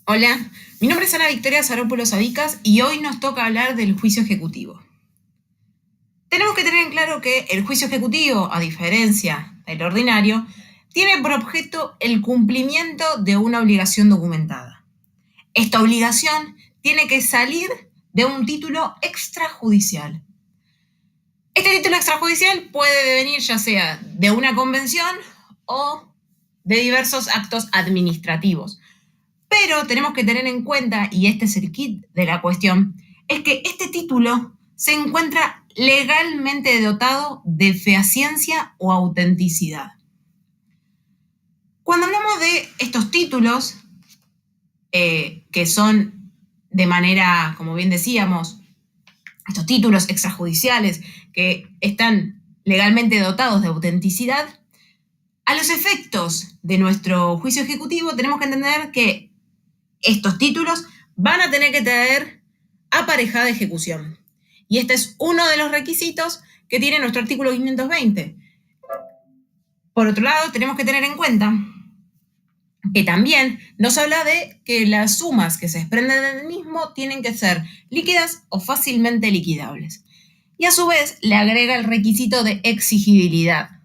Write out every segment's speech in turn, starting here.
Hola, mi nombre es Ana Victoria Zarópolos Avicas y hoy nos toca hablar del juicio ejecutivo. Tenemos que tener en claro que el juicio ejecutivo, a diferencia del ordinario, tiene por objeto el cumplimiento de una obligación documentada. Esta obligación tiene que salir de un título extrajudicial. Este título extrajudicial puede devenir ya sea de una convención o de diversos actos administrativos. Pero tenemos que tener en cuenta, y este es el kit de la cuestión, es que este título se encuentra legalmente dotado de fehaciencia o autenticidad. Cuando hablamos de estos títulos, que son de manera, como bien decíamos, estos títulos extrajudiciales que están legalmente dotados de autenticidad, a los efectos de nuestro juicio ejecutivo tenemos que entender que estos títulos van a tener que traer aparejada ejecución. Y este es uno de los requisitos que tiene nuestro artículo 520. Por otro lado, tenemos que tener en cuenta que también nos habla de que las sumas que se desprenden del mismo tienen que ser líquidas o fácilmente liquidables. Y a su vez le agrega el requisito de exigibilidad.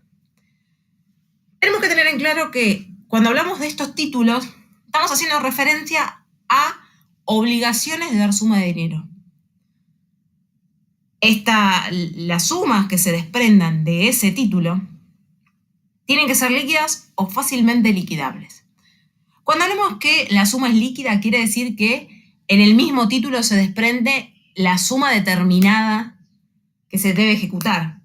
Tenemos que tener en claro que cuando hablamos de estos títulos, estamos haciendo referencia a obligaciones de dar suma de dinero. Las sumas que se desprendan de ese título tienen que ser líquidas o fácilmente liquidables. Cuando hablamos que la suma es líquida, quiere decir que en el mismo título se desprende la suma determinada que se debe ejecutar.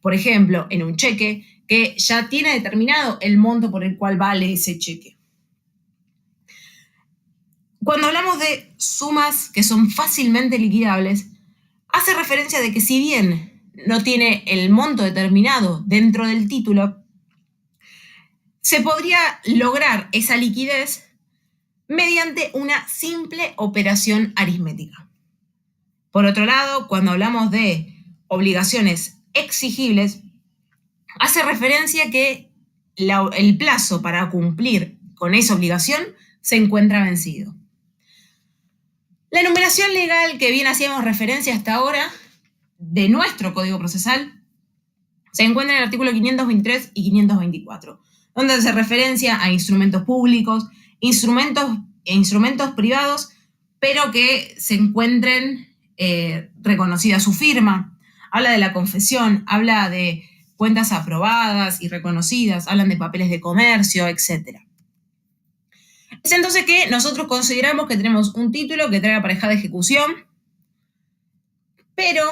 Por ejemplo, en un cheque que ya tiene determinado el monto por el cual vale ese cheque. Cuando hablamos de sumas que son fácilmente liquidables, hace referencia de que si bien no tiene el monto determinado dentro del título, se podría lograr esa liquidez mediante una simple operación aritmética. Por otro lado, cuando hablamos de obligaciones exigibles, hace referencia que el plazo para cumplir con esa obligación se encuentra vencido. La enumeración legal que bien hacíamos referencia hasta ahora de nuestro Código Procesal se encuentra en el artículo 523 y 524, donde hace referencia a instrumentos públicos, instrumentos privados, pero que se encuentren reconocida su firma. Habla de la confesión, habla de cuentas aprobadas y reconocidas, hablan de papeles de comercio, etc. Es entonces que nosotros consideramos que tenemos un título que trae aparejada ejecución, pero,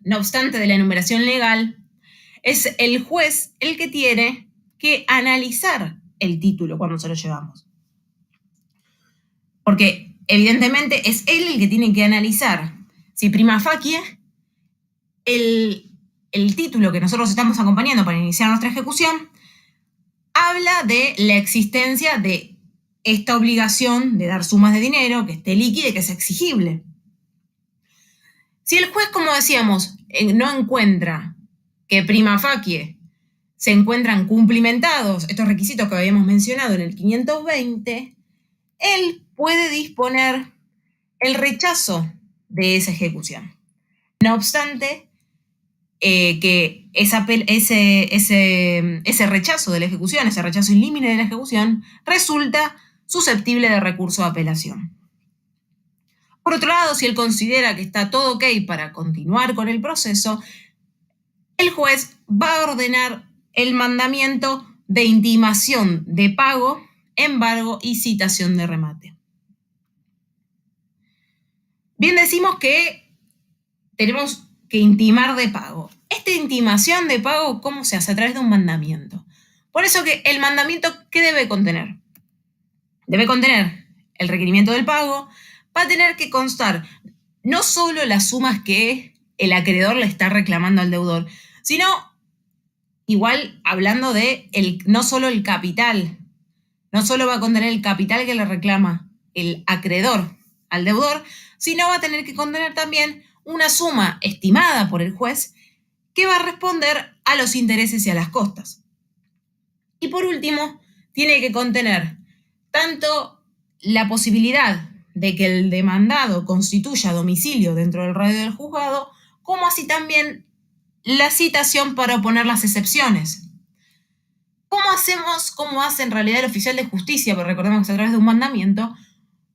no obstante de la enumeración legal, es el juez el que tiene que analizar el título cuando se lo llevamos. Porque, evidentemente, es él el que tiene que analizar si prima facie el título que nosotros estamos acompañando para iniciar nuestra ejecución habla de la existencia de esta obligación de dar sumas de dinero, que esté líquida y que sea exigible. Si el juez, como decíamos, no encuentra que prima facie se encuentran cumplimentados estos requisitos que habíamos mencionado en el 520, él puede disponer el rechazo de esa ejecución. No obstante, que ese rechazo de la ejecución, ese rechazo in limine de la ejecución, resulta susceptible de recurso de apelación. Por otro lado, si él considera que está todo ok para continuar con el proceso, el juez va a ordenar el mandamiento de intimación de pago, embargo y citación de remate. Bien, decimos que tenemos que intimar de pago. Esta intimación de pago, ¿cómo se hace? A través de un mandamiento. Por eso que el mandamiento, ¿qué debe contener? Debe contener el requerimiento del pago, va a tener que constar no solo las sumas que el acreedor le está reclamando al deudor, sino igual hablando de no solo el capital, no solo va a contener el capital que le reclama el acreedor al deudor, sino va a tener que contener también una suma estimada por el juez que va a responder a los intereses y a las costas. Y por último, tiene que contener tanto la posibilidad de que el demandado constituya domicilio dentro del radio del juzgado, como así también la citación para oponer las excepciones. ¿Cómo hacemos, cómo hace en realidad el oficial de justicia? Porque recordemos que es a través de un mandamiento.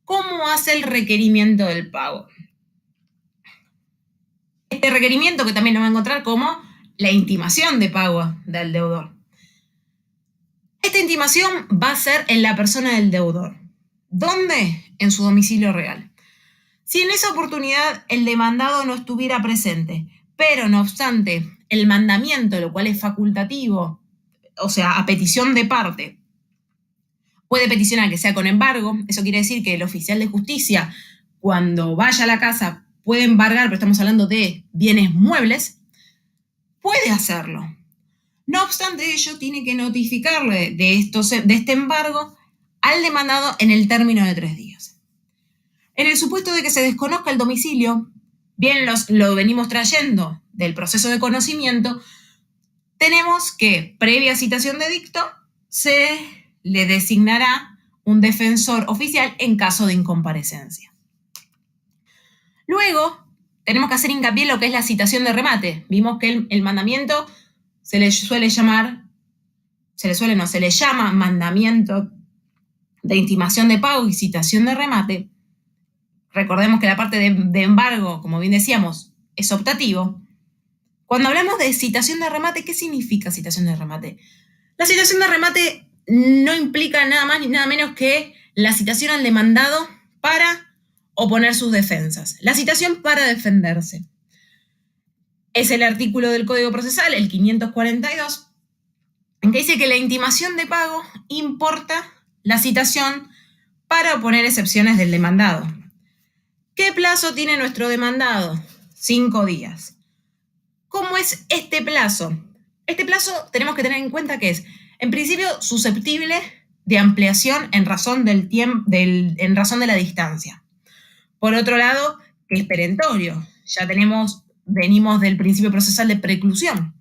¿Cómo hace el requerimiento del pago? Este requerimiento que también lo va a encontrar como la intimación de pago del deudor. Esta intimación va a ser en la persona del deudor. ¿Dónde? En su domicilio real. Si en esa oportunidad el demandado no estuviera presente, pero no obstante el mandamiento, lo cual es facultativo, o sea, a petición de parte, puede peticionar que sea con embargo. Eso quiere decir que el oficial de justicia, cuando vaya a la casa, puede embargar, pero estamos hablando de bienes muebles, puede hacerlo. No obstante ello, tiene que notificarle de este embargo al demandado en el término de 3 días. En el supuesto de que se desconozca el domicilio, bien lo venimos trayendo del proceso de conocimiento, tenemos que, previa citación de dicto, se le designará un defensor oficial en caso de incomparecencia. Luego, tenemos que hacer hincapié en lo que es la citación de remate. Vimos que el mandamiento se le llama mandamiento de intimación de pago y citación de remate. Recordemos que la parte de embargo, como bien decíamos, es optativo. Cuando hablamos de citación de remate, ¿qué significa citación de remate? La citación de remate no implica nada más ni nada menos que la citación al demandado para oponer sus defensas. La citación para defenderse. Es el artículo del Código Procesal, el 542, en que dice que la intimación de pago importa la citación para oponer excepciones del demandado. ¿Qué plazo tiene nuestro demandado? 5 días. ¿Cómo es este plazo? Este plazo tenemos que tener en cuenta que es, en principio, susceptible de ampliación en razón en razón de la distancia. Por otro lado, que es perentorio. Ya venimos del principio procesal de preclusión.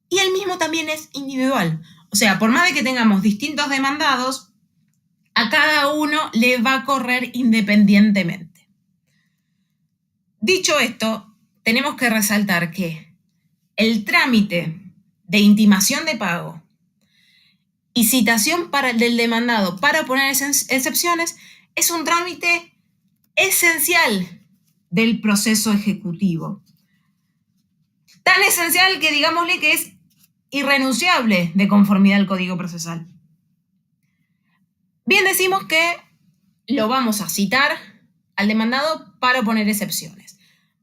Y el mismo también es individual. O sea, por más de que tengamos distintos demandados, a cada uno le va a correr independientemente. Dicho esto, tenemos que resaltar que el trámite de intimación de pago y citación del demandado para oponer excepciones es un trámite esencial del proceso ejecutivo. Tan esencial que digámosle que es irrenunciable de conformidad al Código Procesal. Bien decimos que lo vamos a citar al demandado para oponer excepciones.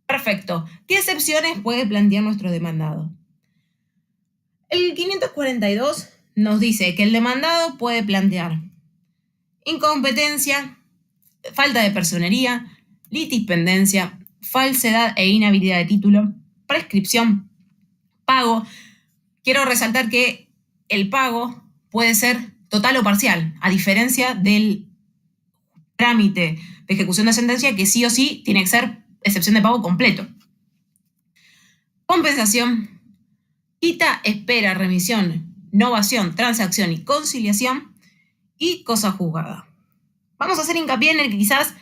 Perfecto. ¿Qué excepciones puede plantear nuestro demandado? El 542 nos dice que el demandado puede plantear incompetencia, falta de personería, litispendencia, falsedad e inhabilidad de título, prescripción, pago. Quiero resaltar que el pago puede ser total o parcial, a diferencia del trámite de ejecución de sentencia que sí o sí tiene que ser excepción de pago completo. Compensación, quita, espera, remisión, novación, transacción y conciliación y cosa juzgada. Vamos a hacer hincapié en el que quizás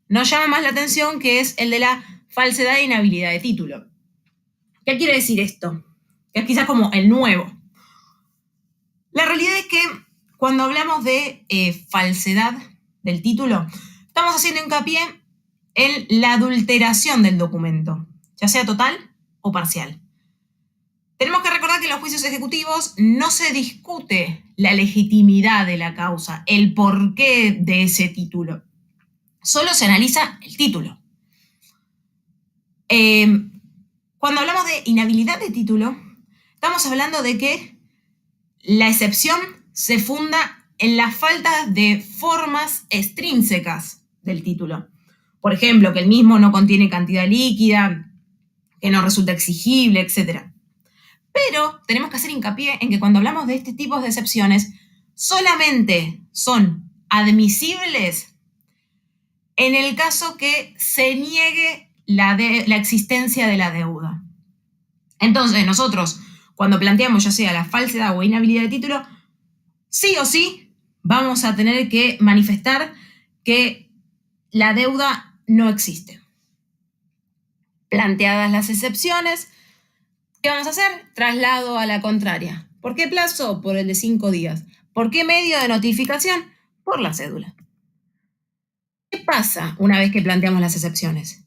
nos llama más la atención, que es el de la falsedad e inhabilidad de título. ¿Qué quiere decir esto? Que es quizás como el nuevo. La realidad es que cuando hablamos de falsedad del título, estamos haciendo hincapié en la adulteración del documento, ya sea total o parcial. Tenemos que recordar que en los juicios ejecutivos no se discute la legitimidad de la causa, el porqué de ese título. Solo se analiza el título. Cuando hablamos de inhabilidad de título, estamos hablando de que la excepción se funda en la falta de formas extrínsecas del título. Por ejemplo, que el mismo no contiene cantidad líquida, que no resulta exigible, etc. Pero tenemos que hacer hincapié en que cuando hablamos de este tipo de excepciones, solamente son admisibles en el caso que se niegue la existencia de la deuda. Entonces, nosotros, cuando planteamos ya sea la falsedad o inhabilidad de título, sí o sí vamos a tener que manifestar que la deuda no existe. Planteadas las excepciones, ¿qué vamos a hacer? Traslado a la contraria. ¿Por qué plazo? Por el de 5 días. ¿Por qué medio de notificación? Por la cédula. ¿Qué pasa una vez que planteamos las excepciones?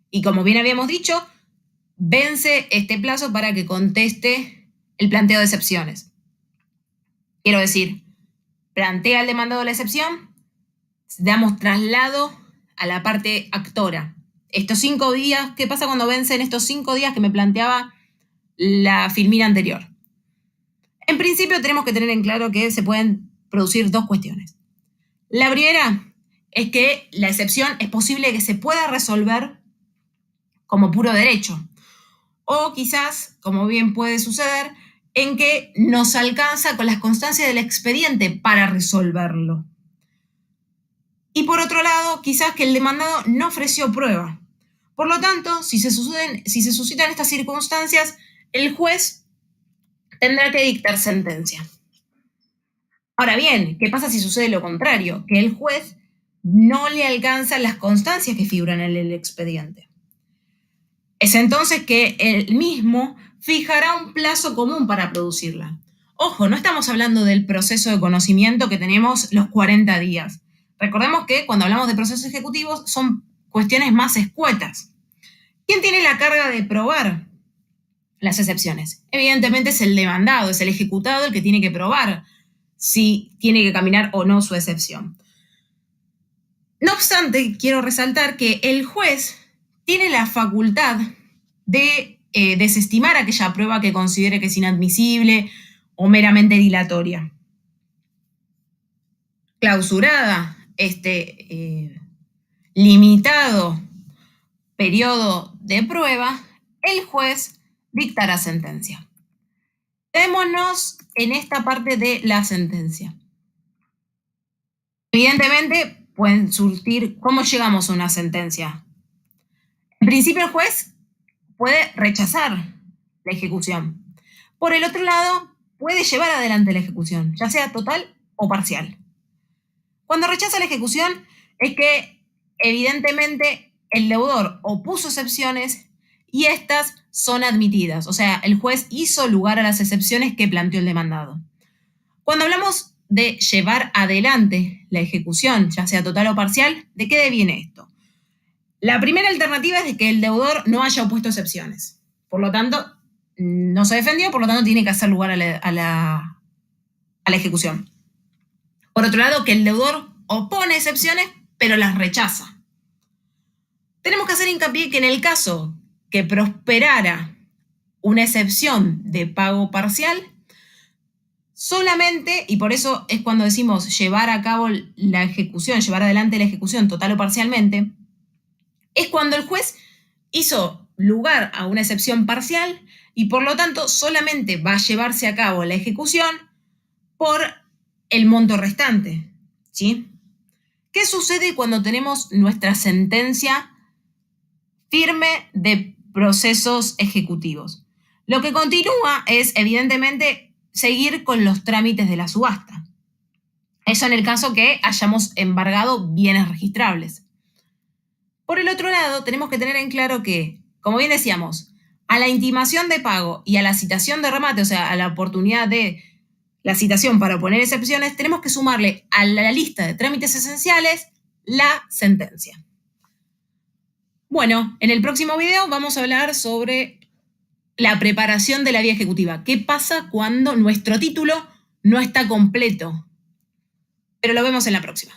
Y como bien habíamos dicho, vence este plazo para que conteste el planteo de excepciones. Quiero decir, plantea el demandado la excepción, damos traslado a la parte actora. Estos 5 días, ¿qué pasa cuando vencen estos 5 días que me planteaba la filmina anterior? En principio tenemos que tener en claro que se pueden producir dos cuestiones. La primera es que la excepción es posible que se pueda resolver como puro derecho. O quizás, como bien puede suceder, en que nos alcanza con las constancias del expediente para resolverlo. Y por otro lado, quizás que el demandado no ofreció prueba. Por lo tanto, si se suscitan estas circunstancias, el juez tendrá que dictar sentencia. Ahora bien, ¿qué pasa si sucede lo contrario? Que el juez no le alcanzan las constancias que figuran en el expediente. Es entonces que él mismo fijará un plazo común para producirla. Ojo, no estamos hablando del proceso de conocimiento que tenemos los 40 días. Recordemos que cuando hablamos de procesos ejecutivos son cuestiones más escuetas. ¿Quién tiene la carga de probar las excepciones? Evidentemente es el demandado, es el ejecutado el que tiene que probar si tiene que caminar o no su excepción. No obstante, quiero resaltar que el juez tiene la facultad de desestimar aquella prueba que considere que es inadmisible o meramente dilatoria. Clausurada este limitado periodo de prueba, el juez dictará sentencia. Quedémonos en esta parte de la sentencia. Evidentemente, pueden surgir cómo llegamos a una sentencia. En principio, el juez puede rechazar la ejecución. Por el otro lado, puede llevar adelante la ejecución, ya sea total o parcial. Cuando rechaza la ejecución es que, evidentemente, el deudor opuso excepciones y estas son admitidas. O sea, el juez hizo lugar a las excepciones que planteó el demandado. Cuando hablamos de llevar adelante la ejecución, ya sea total o parcial, ¿de qué deviene esto? La primera alternativa es de que el deudor no haya opuesto excepciones. Por lo tanto, no se defendió, por lo tanto tiene que hacer lugar a la ejecución. Por otro lado, que el deudor opone excepciones, pero las rechaza. Tenemos que hacer hincapié que en el caso que prosperara una excepción de pago parcial, solamente, y por eso es cuando decimos llevar a cabo la ejecución, llevar adelante la ejecución total o parcialmente, es cuando el juez hizo lugar a una excepción parcial y por lo tanto solamente va a llevarse a cabo la ejecución por el monto restante, ¿sí? ¿Qué sucede cuando tenemos nuestra sentencia firme de procesos ejecutivos? Lo que continúa es, evidentemente, seguir con los trámites de la subasta. Eso en el caso que hayamos embargado bienes registrables. Por el otro lado, tenemos que tener en claro que, como bien decíamos, a la intimación de pago y a la citación de remate, o sea, a la oportunidad de la citación para oponer excepciones, tenemos que sumarle a la lista de trámites esenciales la sentencia. Bueno, en el próximo video vamos a hablar sobre la preparación de la vía ejecutiva. ¿Qué pasa cuando nuestro título no está completo? Pero lo vemos en la próxima.